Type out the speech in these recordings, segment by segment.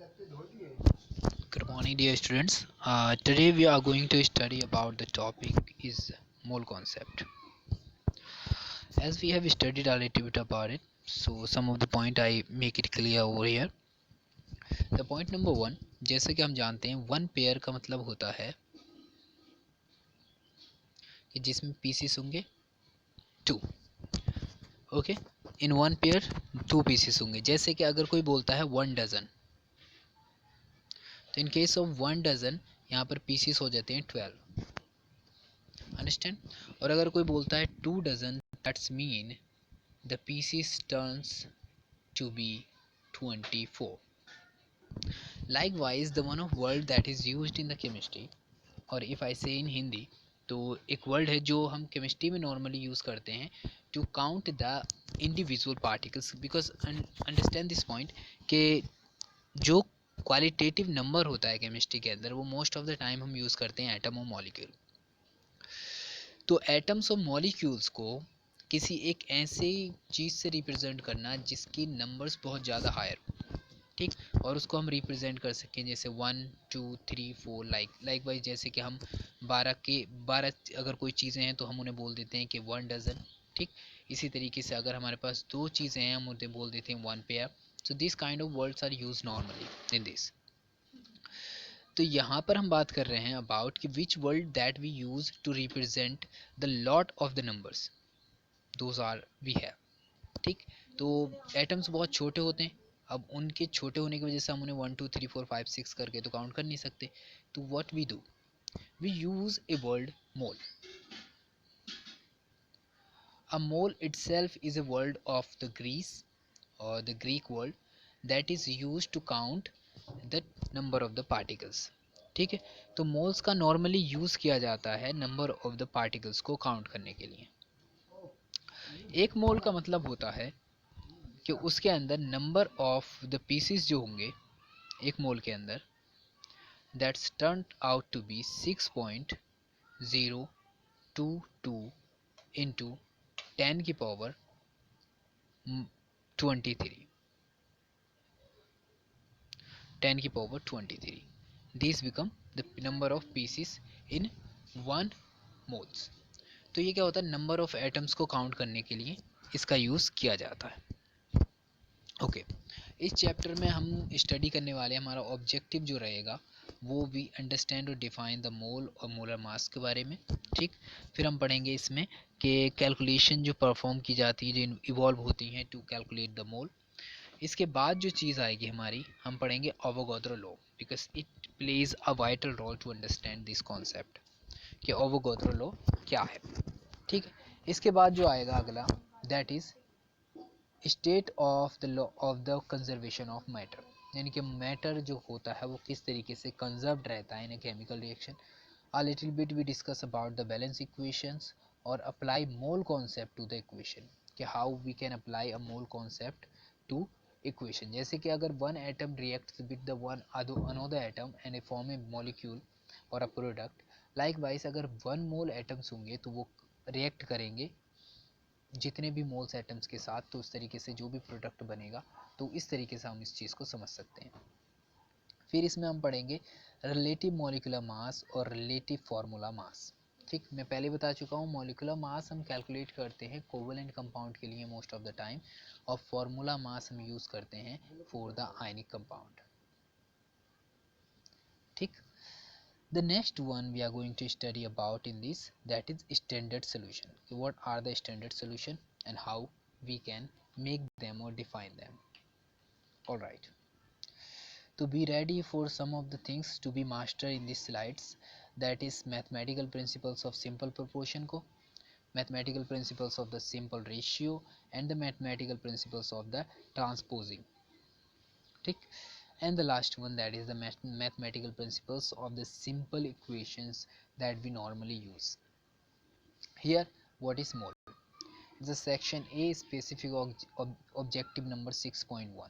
Good morning, dear students. Today we are going to study about the topic is mole concept. As we have studied a little bit about it, so some of the point I make it clear over here. The point number one, जैसे कि हम जानते हैं one pair का मतलब होता है कि जिसमें पीसेस होंगे two. Okay, in one pair two pieces होंगे. जैसे कि अगर कोई बोलता है वन डजन, तो in case of one dozen यहाँ पर पीसेस हो जाते हैं 12. अंडरस्टैंड. और अगर कोई बोलता है two dozen, that's mean the pieces turns to be 24. Likewise, the one of word that is used in the chemistry, और if I say in Hindi, तो एक वर्ड है जो हम केमिस्ट्री में नॉर्मली यूज़ करते हैं to count the individual particles. Because understand this point कि जो क्वालिटेटिव नंबर होता है केमिस्ट्री के अंदर वो मोस्ट ऑफ द टाइम हम यूज़ करते हैं एटम और मॉलिक्यूल. तो एटम्स और मॉलिक्यूल्स को किसी एक ऐसे चीज़ से रिप्रेजेंट करना जिसकी नंबर्स बहुत ज़्यादा हायर हो, ठीक, और उसको हम रिप्रेजेंट कर सकें जैसे 1 2 3 4. लाइक वाइज जैसे कि हम 12 अगर कोई चीज़ें हैं तो हम उन्हें बोल देते हैं कि वन डजन, ठीक. इसी तरीके से अगर हमारे पास दो चीज़ें हैं हम उन्हें बोल देते हैं one pair. So this kind of words are use normally in this. तो यहाँ पर हम बात कर रहे हैं अबाउट कि which word that we use to represent the lot of the numbers those are we have, ठीक. तो एटम्स बहुत छोटे होते हैं. अब उनके छोटे होने की वजह से हम उन्हें 1 2 3 4 5 6 करके तो काउंट कर नहीं सकते. तो what we do, we use a word mole. A mole itself is a word of the Greece or the Greek word that is used to count the number of the particles. ठीक है. तो moles का normally use किया जाता है number of the particles को count करने के लिए. एक मोल का मतलब होता है कि उसके अंदर नंबर ऑफ द पीसेस जो होंगे एक मोल के अंदर that's turn out to be 6.022 into 10 की पावर 23. 10 की power 23. This become the number of pieces in one moles. तो ये क्या होता है, नंबर ऑफ एटम्स को काउंट करने के लिए इसका यूज़ किया जाता है. ओके, इस चैप्टर में हम स्टडी करने वाले हमारा ऑब्जेक्टिव जो रहेगा वो भी अंडरस्टैंड और डिफाइन द मोल और मोलर मास के बारे में, ठीक. फिर हम पढ़ेंगे इसमें कि कैलकुलेशन जो परफॉर्म की जाती है जो इवॉल्व होती हैं टू कैलकुलेट द मोल. इसके बाद जो चीज़ आएगी हमारी, हम पढ़ेंगे Avogadro law because it plays a vital role to understand this concept कि अवोगाद्रो लॉ क्या है, ठीक. इसके बाद जो आएगा अगला that is state of the law of the conservation of matter, यानी कि मैटर जो होता है वो किस तरीके से कंजर्व्ड रहता है in a chemical reaction. A little bit we discuss about the balance equations और apply mole concept to the equation कि how we can apply a mole concept to equation. जैसे कि अगर one atom reacts with the one another atom and a form a molecule और a product, likewise अगर one mole atoms होंगे तो वो react करेंगे जितने भी मोल्स एटम्स के साथ, तो उस तरीके से जो भी प्रोडक्ट बनेगा. तो इस तरीके से हम इस चीज़ को समझ सकते हैं. फिर इसमें हम पढ़ेंगे रिलेटिव मॉलिक्यूलर मास और रिलेटिव फार्मूला मास, ठीक. मैं पहले बता चुका हूँ मॉलिक्यूलर मास हम कैलकुलेट करते हैं कोवेलेंट कंपाउंड के लिए मोस्ट ऑफ द टाइम, और फार्मूला मास हम यूज़ करते हैं फॉर द आयनिक कंपाउंड, ठीक. The next one we are going to study about in this, that is standard solution. What are the standard solution and how we can make them or define them. All right, to be ready for some of the things to be mastered in these slides, that is mathematical principles of simple proportion ko, mathematical principles of the simple ratio, and the mathematical principles of the transposing, ठीक. And the last one, that is the mathematical principles of the simple equations that we normally use. Here, what is mole? The section A specific objective number 6.1.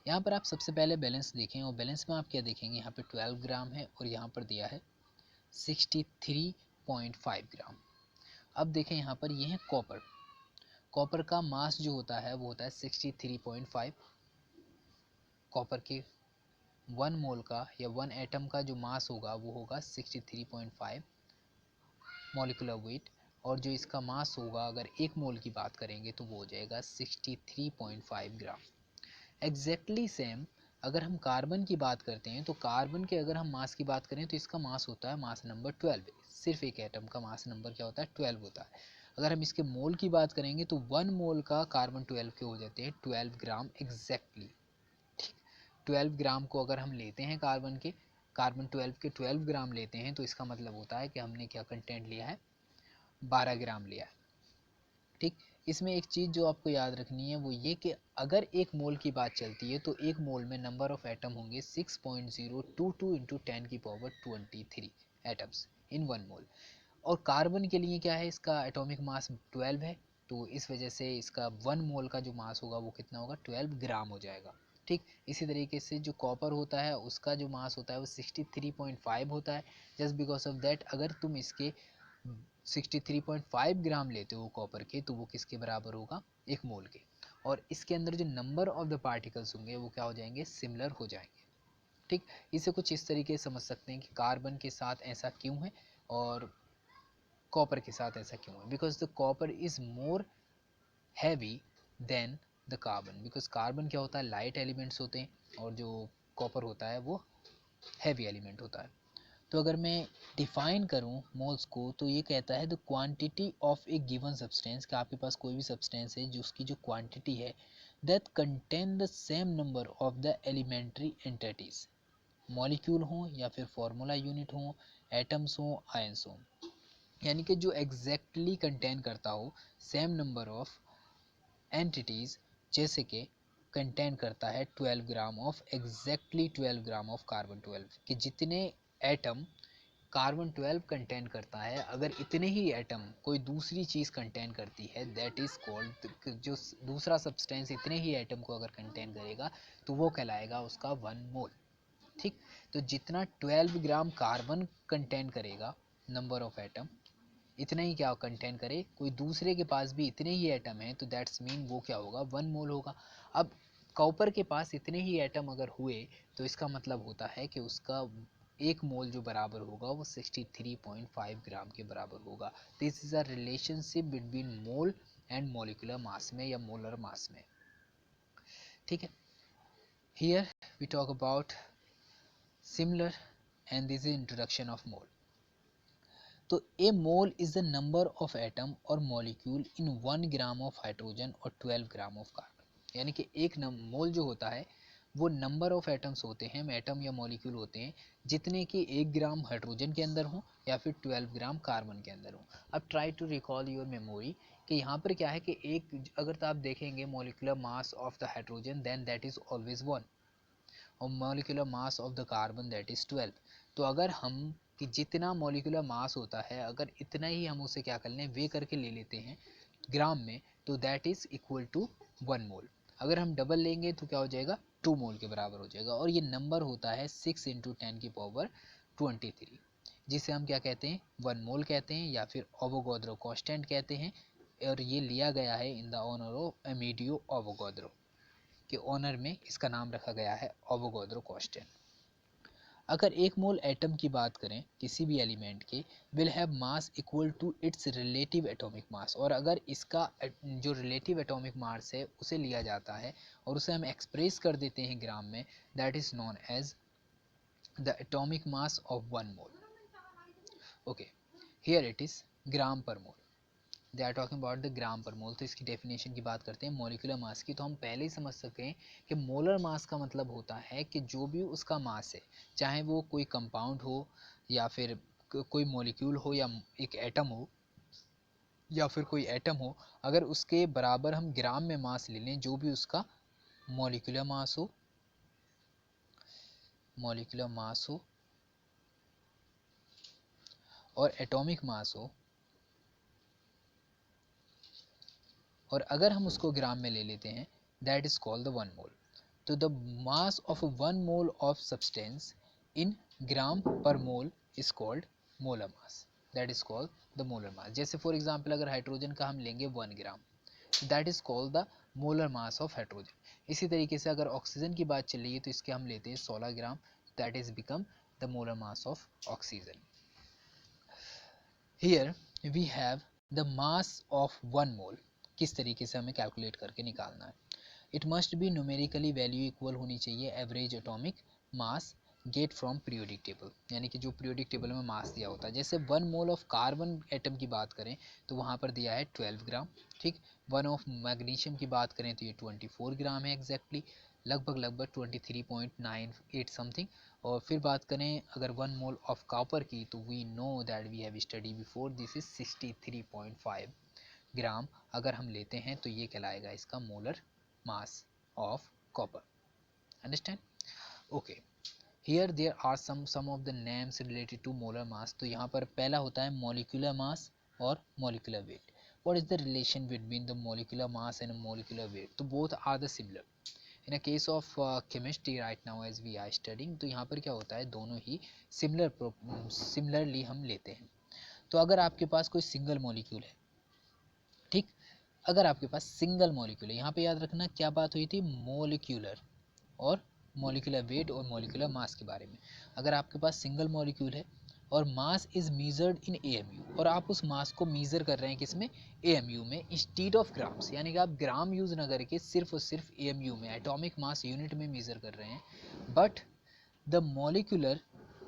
यहाँ पर आप सबसे पहले balance देखें, और balance में आप क्या देखेंगे, यहाँ पे 12 ग्राम है और यहाँ पर दिया है 63.5 ग्राम. अब देखें यहाँ पर ये है कॉपर. कॉपर का मास जो होता है वो होता है 63.5 कॉपर के 1 मोल का या 1 एटम का जो मास होगा वो होगा 63.5 मॉलिक्यूलर वेट, और जो इसका मास होगा अगर 1 मोल की बात करेंगे तो वो हो जाएगा 63.5 ग्राम। एग्जैक्टली सेम अगर हम कार्बन की बात करते हैं तो कार्बन के अगर हम मास की बात करें तो इसका मास होता है मास नंबर 12। सिर्फ एक एटम का मास नंबर क्या होता है 12 होता है। अगर हम इसके मोल की बात करेंगे तो 1 मोल का कार्बन 12 के हो जाते हैं 12 ग्राम एग्जैक्टली। 12 ग्राम को अगर हम लेते हैं कार्बन 12 के 12 ग्राम लेते हैं तो इसका मतलब होता है कि हमने क्या कंटेंट लिया है 12 ग्राम लिया है। ठीक, इसमें एक चीज़ जो आपको याद रखनी है वो ये कि अगर एक मोल की बात चलती है तो एक मोल में नंबर ऑफ एटम होंगे 6.022 इंटू 10 की पावर 23 एटम्स इन 1 मोल। और कार्बन के लिए क्या है, इसका एटॉमिक मास 12 है, तो इस वजह से इसका 1 मोल का जो मास होगा वो कितना होगा 12 ग्राम हो जाएगा। ठीक, इसी तरीके से जो कॉपर होता है उसका जो मास होता है वो 63.5 होता है। जस्ट बिकॉज ऑफ दैट अगर तुम इसके 63.5 ग्राम लेते हो कॉपर के तो वो किसके बराबर होगा 1 मोल के। और इसके अंदर जो नंबर ऑफ द पार्टिकल्स होंगे वो क्या हो जाएंगे सिमिलर हो जाएंगे। ठीक, इसे कुछ इस तरीके से समझ सकते हैं कि कार्बन के साथ ऐसा क्यों है और कॉपर के साथ ऐसा क्यों है। Because the copper is more heavy than the carbon, because carbon क्या होता है लाइट एलिमेंट्स होते हैं और जो कॉपर होता है वो हैवी एलिमेंट होता है। तो अगर मैं डिफाइन करूं मोल्स को तो ये कहता है the quantity of A given substance, कि आपके पास कोई भी सब्सटेंस है जिसकी जो क्वांटिटी है that contain the same number of the elementary entities, molecule हो या फिर फार्मूला यूनिट हो, एटम्स हो, आयंस हो, यानी कि जो एग्जैक्टली कंटेन करता हो सेम नंबर ऑफ एंटिटीज, जैसे कि कंटेन करता है 12 gram of exactly 12 gram of carbon 12, कि जितने एटम कार्बन 12 कंटेन करता है अगर इतने ही एटम कोई दूसरी चीज़ कंटेन करती है दैट इज़ कॉल्ड, जो दूसरा सब्सटेंस इतने ही एटम को अगर कंटेन करेगा तो वो कहलाएगा उसका 1 मोल। ठीक, तो जितना 12 ग्राम कार्बन कंटेन करेगा नंबर ऑफ एटम, इतना ही क्या कंटेन करे कोई दूसरे के पास भी इतने ही एटम है तो दैट्स मीन वो क्या होगा 1 मोल होगा। अब कॉपर के पास इतने ही एटम अगर हुए तो इसका मतलब होता है कि उसका 1 मोल जो बराबर होगा वो 63.5 ग्राम के बराबर होगा। This is a relationship between mole and molecular mass में या मोलर मास में। ठीक है, here we talk about similar and this is introduction of mole. तो a mole is the number of atom और molecule in 1 gram of hydrogen और 12 gram of carbon, यानी कि एक मोल जो होता है वो नंबर ऑफ एटम्स होते हैं, एटम या मॉलिक्यूल होते हैं जितने कि 1 ग्राम हाइड्रोजन के अंदर हो या फिर 12 ग्राम कार्बन के अंदर हो। अब try to recall your memory कि यहाँ पर क्या है कि एक अगर तो आप देखेंगे molecular mass of the hydrogen then that is always 1 और molecular mass of the carbon that is 12। तो अगर हम कि जितना मॉलिक्यूलर मास होता है अगर इतना ही हम उसे क्या कर लें वे करके ले लेते हैं ग्राम में तो दैट इज इक्वल टू 1 मोल। अगर हम डबल लेंगे तो क्या हो जाएगा 2 मोल के बराबर हो जाएगा। और ये नंबर होता है 6 इंटू 10 की पावर 23, जिसे हम क्या कहते हैं 1 मोल कहते हैं या फिर एवोगाड्रो कांस्टेंट कहते हैं। और ये लिया गया है in the honour of Amedeo Avogadro, के ऑनर में इसका नाम रखा गया है एवोगाड्रो कांस्टेंट। अगर एक मोल एटम की बात करें किसी भी एलिमेंट के will have mass equal to its relative atomic mass, और अगर इसका जो रिलेटिव एटॉमिक मास है उसे लिया जाता है और उसे हम एक्सप्रेस कर देते हैं ग्राम में that is known as the atomic mass of 1 mole. Okay, here it is gram per mole, they are talking about the gram per mole. तो इसकी डेफिनेशन की बात करते हैं मॉलिक्यूलर मास की, तो हम पहले ही समझ सकते हैं कि मोलर मास का मतलब होता है कि जो भी उसका मास है चाहे वो कोई कंपाउंड हो या फिर कोई मॉलिक्यूल हो या एक एटम हो या फिर कोई एटम हो, अगर उसके बराबर हम ग्राम में मास ले लें जो भी उसका मॉलिक्यूलर मास हो, मॉलिक्यूलर मास हो और एटॉमिक मास हो, और अगर हम उसको ग्राम में ले लेते हैं that is called the 1 mole. तो the mass of 1 mole of substance in gram per mole is called molar mass, that is called the molar mass. जैसे फॉर एग्जांपल अगर हाइड्रोजन का हम लेंगे 1 gram that is called the molar mass of hydrogen. इसी तरीके से अगर oxygen की बात चल रही है तो इसके हम लेते हैं 16 gram, that is become the molar mass of oxygen. Here we have the mass of 1 mole. किस तरीके से हमें कैलकुलेट करके निकालना है, it must be numerically value equal होनी चाहिए average atomic mass get from periodic table, यानी कि जो पीरियोडिक टेबल में मास दिया होता है। जैसे 1 मोल ऑफ कार्बन एटम की बात करें तो वहाँ पर दिया है 12 ग्राम, ठीक। 1 ऑफ मैग्नीशियम की बात करें तो ये 24 ग्राम है एग्जैक्टली, लगभग 23.98 समथिंग। और फिर बात करें अगर 1 मोल ऑफ कॉपर की तो we know that we have study before, this is 63.5 gram अगर हम लेते हैं तो ये कहलाएगा इसका molar mass of copper. Understand? Okay, here there are some of the names related to molar mass. तो यहाँ पर पहला होता है मॉलिक्यूलर मास और molecular weight. What is the relation between the molecular mass and molecular weight? तो both are the similar in a case of chemistry right now as we are studying. तो यहाँ पर क्या होता है, दोनों ही सिमिलरली हम लेते हैं। तो अगर आपके पास कोई सिंगल मॉलिक्यूल है, ठीक, अगर आपके पास सिंगल मॉलिक्यूल है, यहाँ पे याद रखना क्या बात हुई थी, मॉलिक्यूलर और मॉलिक्यूलर वेट और मॉलिक्यूलर मास के बारे में। अगर आपके पास सिंगल मॉलिक्यूल है और mass is measured in AMU, और आप उस मास को मेजर कर रहे हैं किसमें, एएमयू में, इंस्टीड ऑफ ग्राम्स, यानी कि आप ग्राम यूज ना करके सिर्फ और सिर्फ एएमयू में, एटॉमिक मास यूनिट में मेजर कर रहे हैं, बट द मॉलिक्यूलर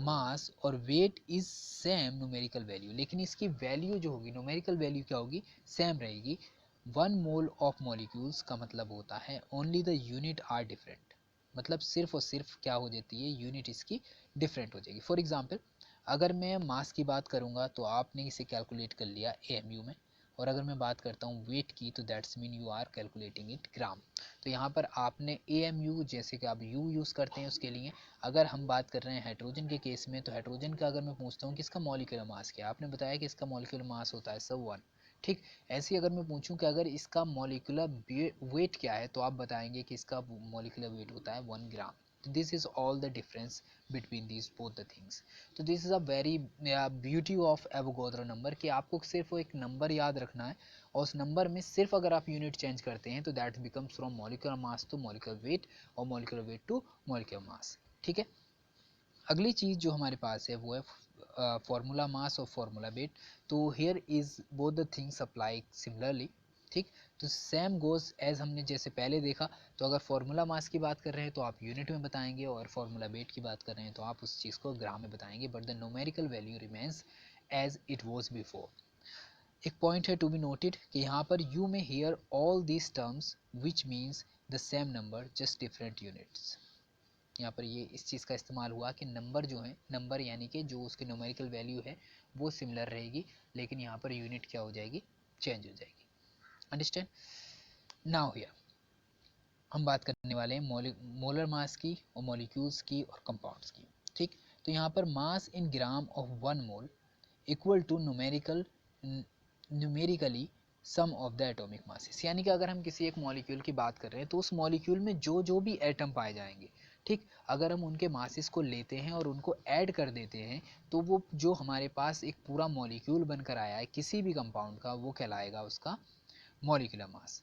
मास और weight is same numerical value, लेकिन इसकी वैल्यू जो होगी, न्यूमेरिकल वैल्यू क्या होगी, सेम रहेगी। 1 मोल ऑफ मॉलिक्यूल्स का मतलब होता है only the unit are different, मतलब सिर्फ और सिर्फ क्या हो जाती है, यूनिट इसकी डिफरेंट हो जाएगी। फॉर एग्जांपल अगर मैं मास की बात करूंगा तो आपने इसे कैलकुलेट कर लिया एएमयू में, और अगर मैं बात करता हूँ वेट की तो that's mean you are calculating it gram. तो यहाँ पर आपने एएमयू जैसे कि आप यू यूज़ करते हैं उसके लिए। अगर हम बात कर रहे हैं हाइड्रोजन के केस में, तो हाइड्रोजन का अगर मैं पूछता हूँ कि इसका मॉलिक्यूलर मास क्या है, आपने बताया कि इसका मॉलिक्यूलर मास होता है सब 1, ठीक। ऐसे ही अगर मैं पूछूं कि अगर इसका मॉलिक्यूलर वेट क्या है, तो आप बताएंगे कि इसका मॉलिक्यूलर वेट होता है 1 ग्राम। तो this is all the difference between these both the things. तो this is a very beauty of Avogadro number, कि आपको सिर्फ एक नंबर याद रखना है, और उस नंबर में सिर्फ अगर आप यूनिट चेंज करते हैं तो that becomes from molecular mass to molecular weight, और molecular weight to molecular mass, ठीक है। अगली चीज़ जो हमारे पास है वो है फार्मूला मास और फार्मूला वेट। तो here is both the things apply similarly, ठीक। तो सेम गोज एज हमने जैसे पहले देखा, तो अगर फार्मूला मास की बात कर रहे हैं तो आप यूनिट में बताएंगे, और फार्मूला वेट की बात कर रहे हैं तो आप उस चीज़ को ग्राम में बताएंगे, but the numerical value remains as it was before. एक पॉइंट है टू बी नोटेड कि यहाँ पर you may hear all these terms which means the same number just different units. यहाँ पर ये इस चीज़ का इस्तेमाल हुआ कि नंबर जो है, नंबर यानी कि जो उसकी न्यूमेरिकल वैल्यू है वो सिमिलर रहेगी, लेकिन यहाँ पर यूनिट क्या हो जाएगी, चेंज हो जाएगी। अंडरस्टैंड? नाउ हियर हम बात करने वाले हैं मोलर मास की और मॉलिक्यूल्स की और कंपाउंड्स की, ठीक। तो यहाँ पर mass in gram of 1 mole equal to numerically sum of the atomic masses, यानी कि अगर हम किसी एक मॉलिक्यूल की बात कर रहे हैं तो उस मॉलिक्यूल में जो जो भी एटम पाए जाएंगे, ठीक, अगर हम उनके मासेस को लेते हैं और उनको ऐड कर देते हैं तो वो जो हमारे पास एक पूरा मॉलिक्यूल बनकर आया है किसी भी कंपाउंड का, वो कहलाएगा उसका मॉलिक्यूलर मास।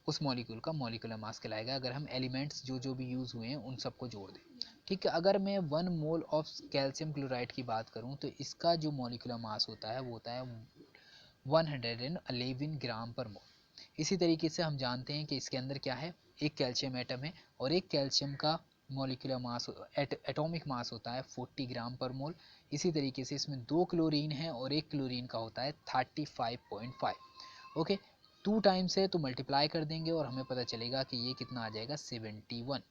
उस मॉलिक्यूल का मॉलिक्यूलर मास कहलाएगा, अगर हम एलिमेंट्स जो जो भी यूज़ हुए हैं उन सबको जोड़ दें, ठीक है। अगर मैं 1 मोल ऑफ कैल्शियम क्लोराइड की बात करूं तो इसका जो मॉलिक्यूलर मास होता है वो होता है 111 ग्राम पर मोल। इसी तरीके से हम जानते हैं कि इसके अंदर क्या है, एक कैल्शियम एटम है, और एक कैल्शियम का मॉलिक्यूलर मास एटॉमिक मास होता है 40 ग्राम पर मोल। इसी तरीके से इसमें 2 क्लोरीन है और एक क्लोरीन का होता है 35.5। ओके, 2 टाइम्स है तो मल्टीप्लाई कर देंगे और हमें पता चलेगा कि ये कितना आ जाएगा 71,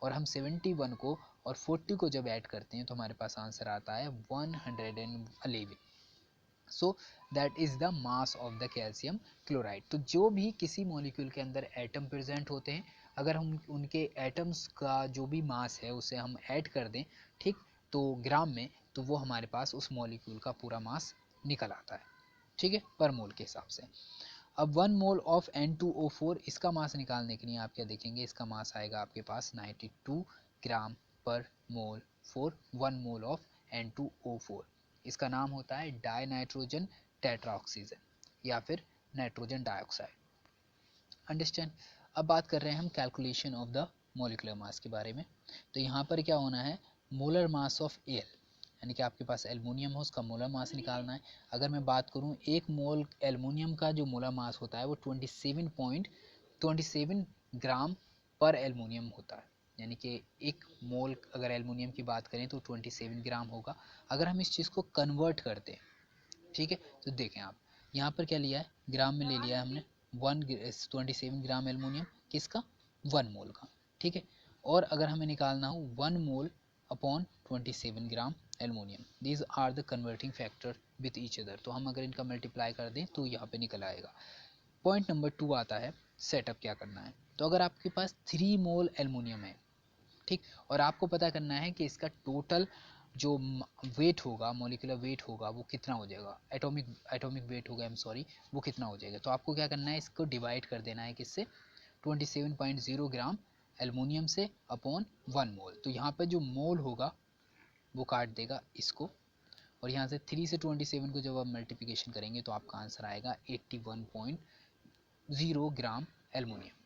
और हम 71 को और 40 को जब ऐड करते हैं तो हमारे पास आंसर आता है 111। So that is the mass of the calcium chloride. तो जो भी किसी मॉलिक्यूल के अंदर एटम प्रेजेंट होते हैं, अगर हम उनके एटम्स का जो भी मास है उसे हम ऐड कर दें, ठीक, तो ग्राम में, तो वो हमारे पास उस मॉलिक्यूल का पूरा मास निकल आता है, ठीक है, पर मोल के हिसाब से। अब 1 मोल ऑफ N2O4 इसका मास निकालने के लिए आप क्या देखेंगे, इसका मास आएगा आपके पास 92 ग्राम per mole for 1 mole of N2O4। इसका नाम होता है डाई नाइट्रोजन टेट्राऑक्सीजन या फिर नाइट्रोजन डाइऑक्साइड। अंडरस्टैंड? अब बात कर रहे हैं हम कैलकुलेशन ऑफ द मॉलिक्यूलर मास के बारे में। तो यहाँ पर क्या होना है, मोलर मास ऑफ एल, यानी कि आपके पास एल्युमिनियम हो, उसका मोलर मास निकालना है। अगर मैं बात करूँ, एक मोल एल्युमिनियम का जो मोलर मास होता है वो 27.27 ग्राम पर एल्युमिनियम होता है, यानी कि एक मोल अगर एल्युमिनियम की बात करें तो 27 ग्राम होगा। अगर हम इस चीज़ को कन्वर्ट करते हैं, ठीक है, तो देखें आप यहाँ पर क्या लिया है, ग्राम में ले लिया है हमने 27 ग्राम एल्युमिनियम, किसका, 1 मोल का, ठीक है। और अगर हमें निकालना हो 1 mole upon 27 gram aluminium, these are the converting factor with each other, तो हम अगर इनका मल्टीप्लाई कर दें तो यहाँ पे निकल आएगा। पॉइंट नंबर 2 आता है सेटअप क्या करना है। तो अगर आपके पास 3 मोल एल्युमिनियम है, ठीक, और आपको पता करना है कि इसका टोटल जो वेट होगा, मॉलिक्यूलर वेट होगा, वो कितना हो जाएगा, एटॉमिक वेट होगा, आई एम सॉरी, वो कितना हो जाएगा। तो आपको क्या करना है, इसको डिवाइड कर देना है किससे, 27.0 ग्राम एल्युमिनियम से अपॉन 1 मोल। तो यहाँ पर जो मोल होगा वो काट देगा इसको, और यहाँ से 3 से 27 को जब आप मल्टीप्लिकेशन करेंगे तो आपका आंसर आएगा 81.0 ग्राम एल्युमिनियम।